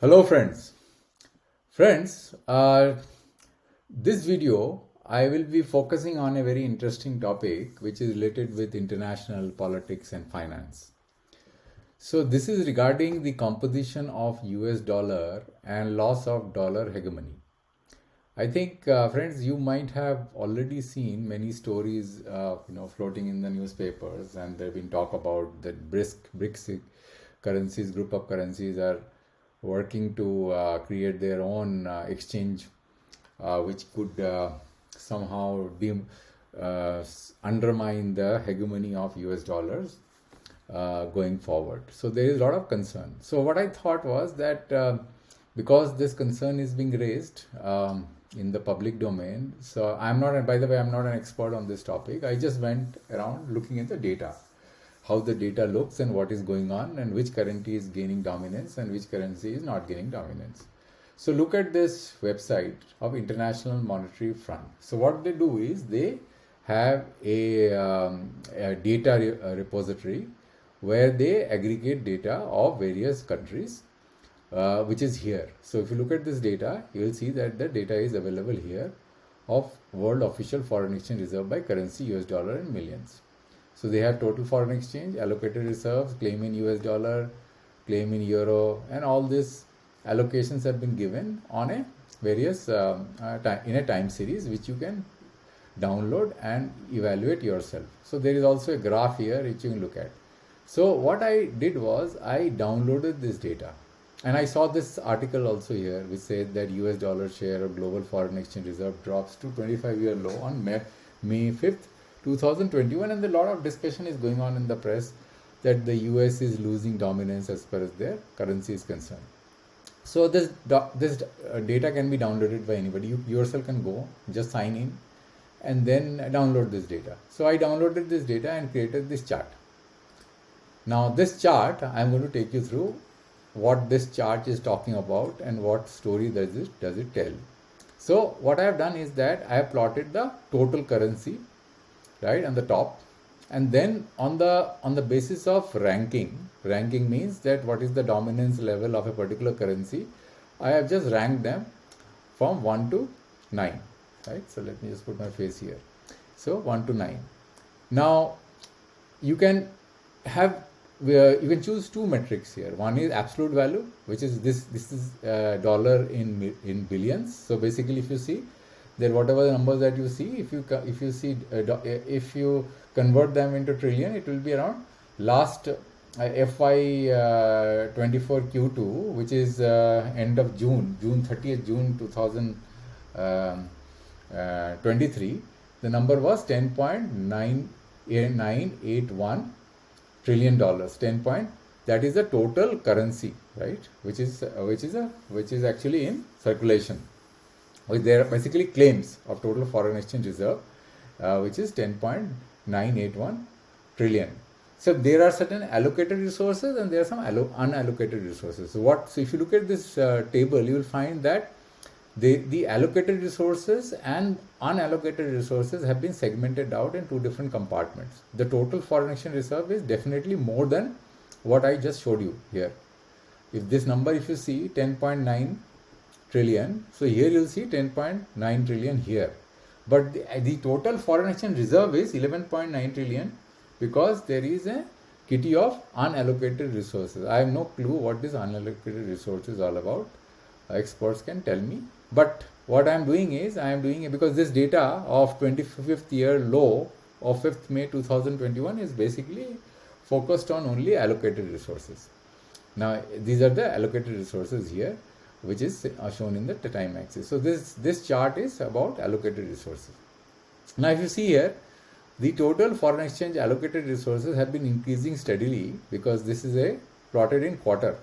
Hello friends. This video I will be focusing on a very interesting topic which is related with international politics and finance. So this is regarding the composition of US dollar and loss of dollar hegemony. I think friends, you might have already seen many stories floating in the newspapers, and there have been talk about that BRICS currencies, group of currencies are working to create their own exchange, which could somehow undermine the hegemony of US dollars going forward. So there is a lot of concern. So what I thought was that because this concern is being raised in the public domain, so I'm not, by the way, I'm not an expert on this topic. I just went around looking at the data, how the data looks and what is going on and which currency is gaining dominance and which currency is not gaining dominance. So look at this website of International Monetary Fund. So what they do is they have a data repository where they aggregate data of various countries, which is here. So if you look at this data, you will see that the data is available here of world official foreign exchange reserve by currency US dollar in millions. So they have total foreign exchange, allocated reserves, claim in US dollar, claim in euro, and all these allocations have been given on a various in a time series which you can download and evaluate yourself. So there is also a graph here which you can look at. So what I did was I downloaded this data, and I saw this article also here which said that US dollar share of global foreign exchange reserve drops to 25-year low on May 5th, 2021, and a lot of discussion is going on in the press that the US is losing dominance as far as their currency is concerned. So this data can be downloaded by anybody. You yourself can go, just sign in, and then download this data. So I downloaded this data and created this chart. Now this chart, I'm going to take you through what this chart is talking about and what story does it tell. So what I have done is that I have plotted the total currency right on the top, and then on the basis of ranking means that what is the dominance level of a particular currency, I have just ranked them from 1 to 9, right? So let me just put my face here. So 1 to 9. Now you can choose two metrics here. One is absolute value, which is this is dollar in billions. So basically, if you see that whatever the numbers that you see, if you convert them into trillion, it will be around last FY 24 Q2, which is end of June 30th June 2023. The number was 10.981 trillion dollars. That is the total currency, right? Which is actually in circulation. There are basically claims of total foreign exchange reserve, which is 10.981 trillion. So there are certain allocated resources and there are some unallocated resources. So if you look at this table, you will find that the allocated resources and unallocated resources have been segmented out in two different compartments. The total foreign exchange reserve is definitely more than what I just showed you here. If this number, if you see 10.9 trillion, so here you'll see 10.9 trillion here. But the total foreign exchange reserve is 11.9 trillion because there is a kitty of unallocated resources. I have no clue what this unallocated resources is all about. Experts can tell me. But what I am doing is, because this data of 25th year low of 5th May 2021 is basically focused on only allocated resources. Now these are the allocated resources here, which is shown in the time axis. So this chart is about allocated resources. Now if you see here, the total foreign exchange allocated resources have been increasing steadily because this is plotted in quarter.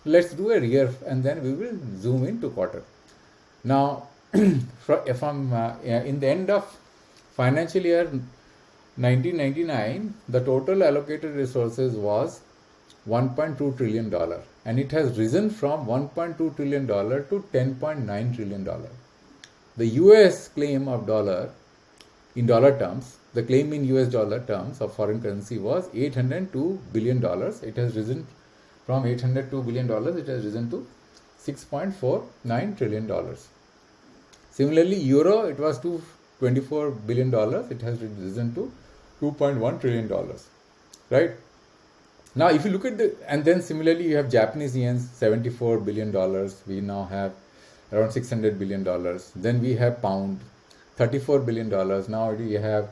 Let's do a year and then we will zoom into quarter. Now, from in the end of financial year 1999, the total allocated resources was $1.2 trillion, and it has risen from $1.2 trillion to $10.9 trillion. The US claim of dollar in dollar terms, the claim in US dollar terms of foreign currency was $802 billion. It has risen from $802 billion, it has risen to $6.49 trillion. Similarly, euro, it was $224 billion. It has risen to $2.1 trillion, right? Now, if you look at and then similarly, you have Japanese yen, $74 billion. We now have around $600 billion. Then we have pound, $34 billion. Now we have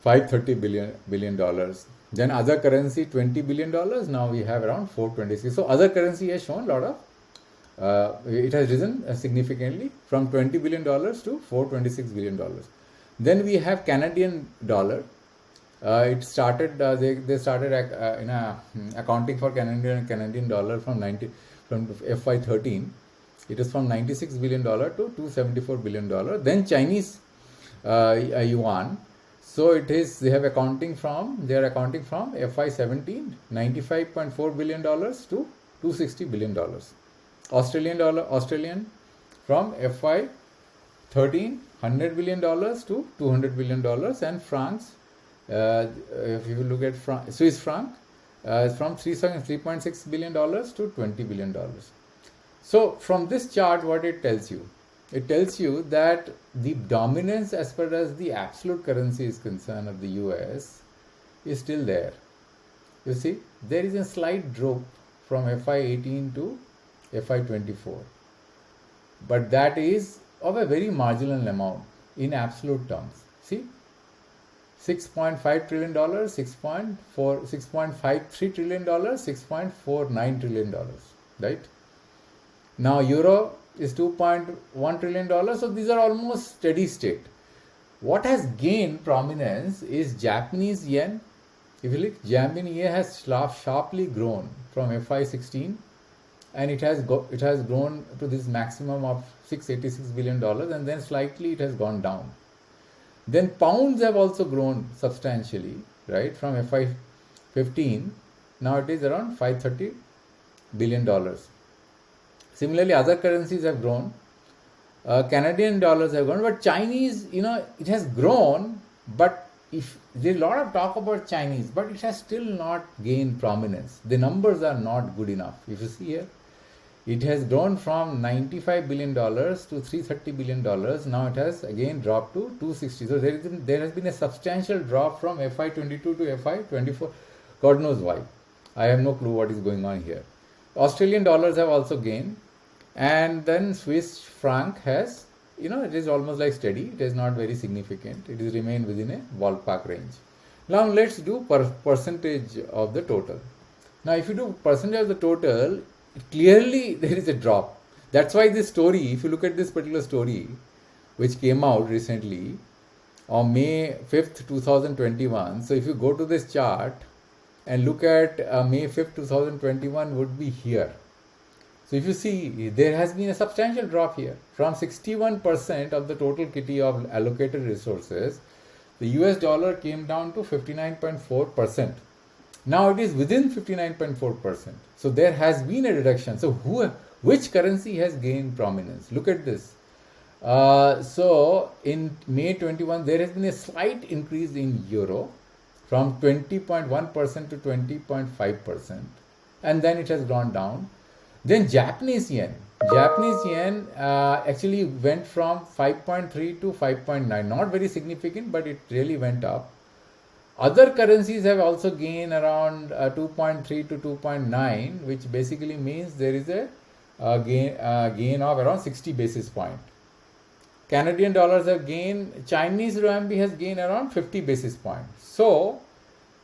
$530 billion. Then other currency, $20 billion. Now we have around 426. So other currency has shown a lot of, it has risen significantly from $20 billion to $426 billion. Then we have Canadian dollar. It started, they started accounting for Canadian dollar from FY13. It is from $96 billion to $274 billion. Then Chinese yuan. So it is, they are accounting from FY17, $95.4 billion to $260 billion. Australian from FY13, $100 billion to $200 billion. And francs, if you look at Swiss franc, from $3.6 billion to $20 billion. So from this chart, what it tells you? It tells you that the dominance as far as the absolute currency is concerned of the US is still there. You see, there is a slight drop from FY18 to FY24. But that is of a very marginal amount in absolute terms. See, $6.5 trillion, $6.53 trillion, $6.49 trillion, right? Now euro is $2.1 trillion, so these are almost steady state. What has gained prominence is Japanese yen. If you look, Japanese yen has sharply grown from FY16, and it has grown to this maximum of $686 billion, and then slightly it has gone down. Then pounds have also grown substantially, right, from FY15. Now it is around $530 billion. Similarly, other currencies have grown. Canadian dollars have grown, but Chinese, it has grown, but if there's a lot of talk about Chinese, but it has still not gained prominence. The numbers are not good enough. If you see here, it has grown from $95 billion to $330 billion. Now it has again dropped to $260. So there has been a substantial drop from FY22 to FY24. God knows why. I have no clue what is going on here. Australian dollars have also gained. And then Swiss franc has, it is almost like steady. It is not very significant. It has remained within a ballpark range. Now let's do percentage of the total. Now if you do percentage of the total, clearly there is a drop. That's why this story, if you look at this particular story, which came out recently on May 5th, 2021. So if you go to this chart and look at May 5th, 2021 would be here. So if you see, there has been a substantial drop here. From 61% of the total kitty of allocated resources, the US dollar came down to 59.4%. Now it is within 59.4%. So there has been a reduction. So which currency has gained prominence? Look at this. So in May 21, there has been a slight increase in euro from 20.1% to 20.5%. And then it has gone down. Then Japanese yen actually went from 5.3 to 5.9. Not very significant, but it really went up. Other currencies have also gained around 2.3 to 2.9, which basically means there is a gain of around 60 basis point. Canadian dollars have gained, Chinese Renminbi has gained around 50 basis point. So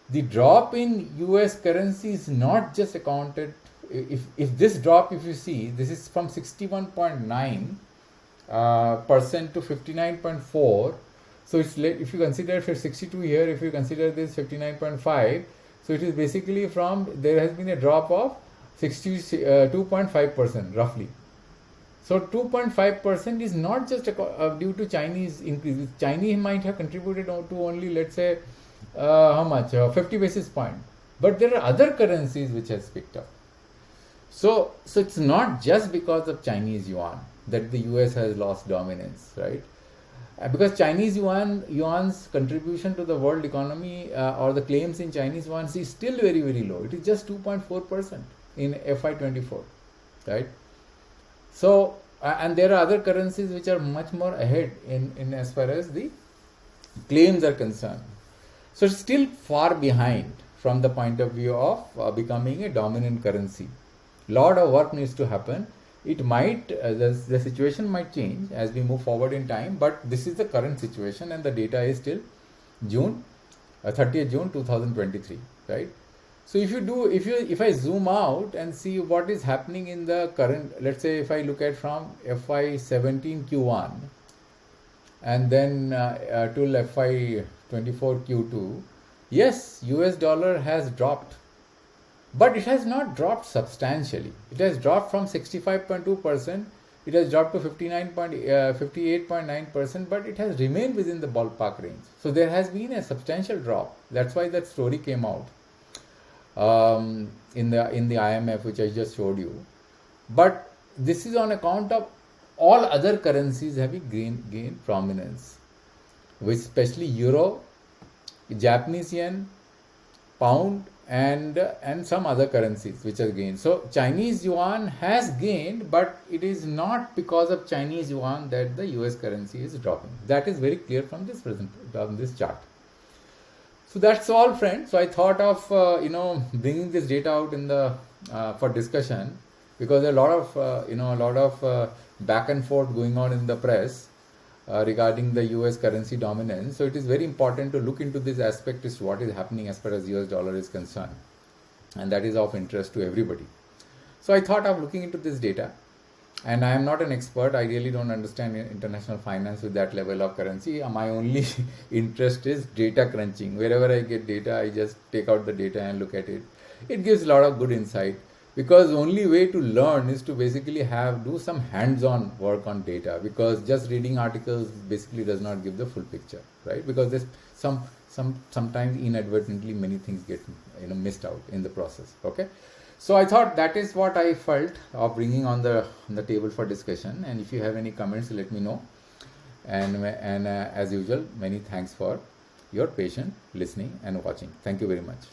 the drop in US currency is not just accounted. If this drop, if you see, this is from 61.9% to 59.4. So it's if you consider for 62 here, if you consider this 59.5, so it is basically there has been a drop of 2.5% roughly. So 2.5% is not just due to Chinese increase. Chinese might have contributed to only, let's say, how much? 50 basis point. But there are other currencies which has picked up. So it's not just because of Chinese yuan that the US has lost dominance, right? Because Chinese yuan's contribution to the world economy or the claims in Chinese yuan is still very, very low. It is just 2.4% in FY24, right? So and there are other currencies which are much more ahead in as far as the claims are concerned. So it's still far behind from the point of view of becoming a dominant currency. Lot of work needs to happen. It might, the situation might change as we move forward in time, but this is the current situation and the data is till June, 30th June 2023, right? So if I zoom out and see what is happening in the current, let's say if I look at from FY17 Q1 and then till FY24 Q2, yes, US dollar has dropped, but it has not dropped substantially. It has dropped from 65.2%, it has dropped to 58.9%, but it has remained within the ballpark range. So there has been a substantial drop. That's why that story came out in the IMF, which I just showed you. But this is on account of all other currencies having gained prominence, which especially euro, Japanese yen, pound, and some other currencies which have gained. So Chinese yuan has gained, but it is not because of Chinese yuan that the US currency is dropping. That is very clear from this chart. So that's all, friends. So I thought of bringing this data out in the for discussion, because there are a lot of back and forth going on in the press regarding the US currency dominance. So it is very important to look into this aspect as to what is happening as far as US dollar is concerned, and that is of interest to everybody. So I thought of looking into this data, and I am not an expert. I really don't understand international finance with that level of currency. My only interest is data crunching. Wherever I get data, I just take out the data and look at it. It gives a lot of good insight, because the only way to learn is to basically do some hands-on work on data, because just reading articles basically does not give the full picture, right? Because there's sometimes inadvertently many things get missed out in the process. Okay, so I thought that is what I felt of bringing on the table for discussion. And if you have any comments, let me know. And as usual, many thanks for your patient listening and watching. Thank you very much.